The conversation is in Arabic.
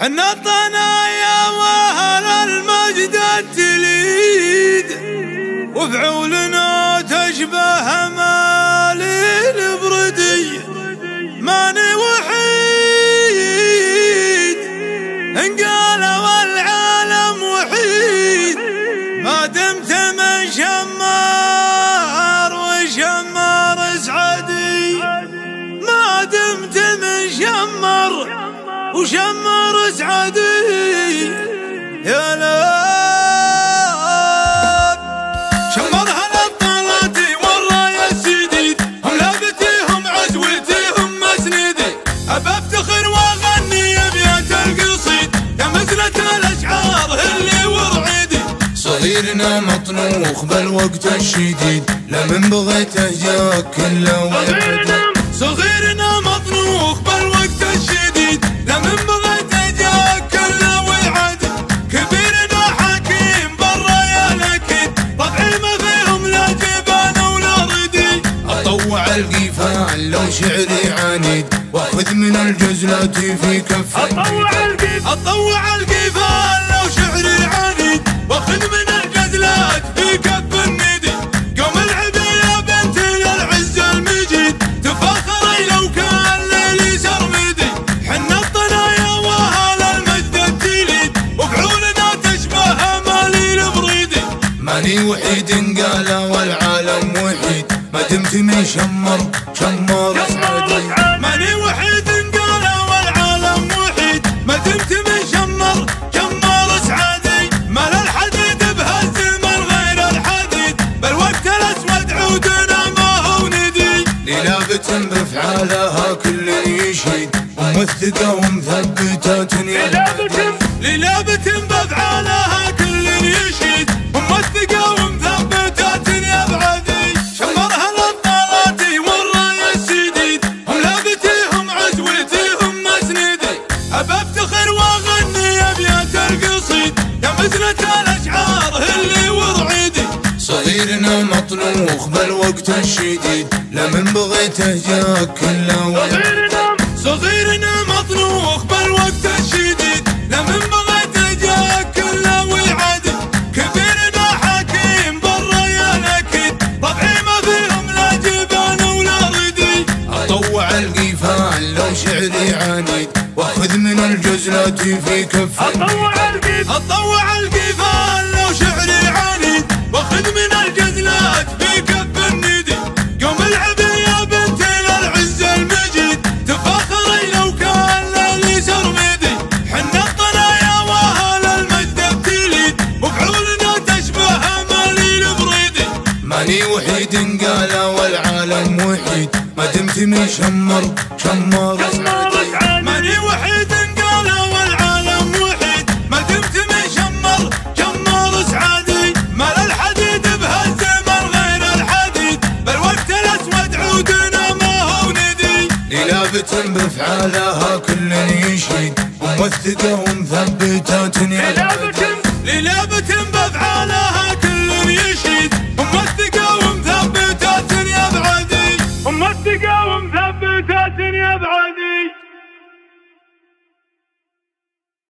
حنا الطنايا واهل المجد التليد، وفعولنا تشبه مالي البردي. ماني وحيد ان قال والعالم وحيد، ما دمت من شمار وشمار اسعدي. ما دمت من شمر وشمر اسعدي يا لاب. شمرها للطلاتي والراية السديد، هم لابتيهم عزوتيهم مسندي. ابى افتخر واغني ابيات القصيد، يا مزنة الاشعار اللي ورعيدي. صغيرنا مطنوخ بالوقت الشديد، لمن بغيته جاك كله وعدي. صغيرنا مطنوخ بالوقت الشديد، لمن بغيته جاك كله وعدي. كبيرنا حكيم بالراية الاكيد، طبعي ما فيهم لا جبان ولا ردي. اطوع القيفان لو شعري عنيد، واخذ من الجزلات في كفي. اطوع القيفان لو شعري عنيد، واخذ من الجزلات في كف الندي. قوم العبي يا بنت العز المجيد، تفاخري لو كان ليلي سرمدي. حنا الطنايا واهل المجد التليد، وفعولنا تشبه مالي البريدي. ماني وحيد قال والعالم وحيد، ما دمت من شمر اسعدي. ماني وحيد قال والعالم وحيد، ما دمت من شمر اسعدي. مال الحديد بهالزمن غير الحديد، بالوقت الاسود عودنا ما هو ندي. للابة بفعالها كل يشيد، وموثقة ومثبتة يا العدي. للابة بفعالها كل يشيد، وموثقة ومثبتة يا بعدي. شمرها للطلاتي والراية السديد، هم لابتيهم عزوتيهم مسندي. ابى افتخر واغني ابيات القصيد، يا مزنة الاشعار اللي ورعيدي. صغيرنا مطنوخ بالوقت الشديد، لمن بغيته جاك كله وعدي. صغيرنا مطنوخ بالوقت الشديد، لمن بغيته جاك كله وعدي. كبيرنا حكيم بالراية الاكيد، طبعي ما فيهم لا جبان ولا ردي. اطوع القيفان لو شعري عنيد، واخذ من الجزلات في كفي. اطوع القيفان لو شعري عنيد، واخذ من الجزلات في كف الندي. قوم العبي يا بنت العز المجيد، تفاخري لو كان ليلي سرمدي. حنا الطنايا واهل المجد التليد، وفعولنا تشبه مالي البريدي. ماني وحيد قال والعالم وحيد، ما دمت من شمر اسعدي. ماني وحيد قال والعالم وحيد، ما دمت من شمر اسعدي. مال الحديد بهالزمن غير الحديد، بالوقت الاسود عودنا ما هو ندي. للابة بفعالها كل يشيد، وموثقة ومثبتة يا العدي.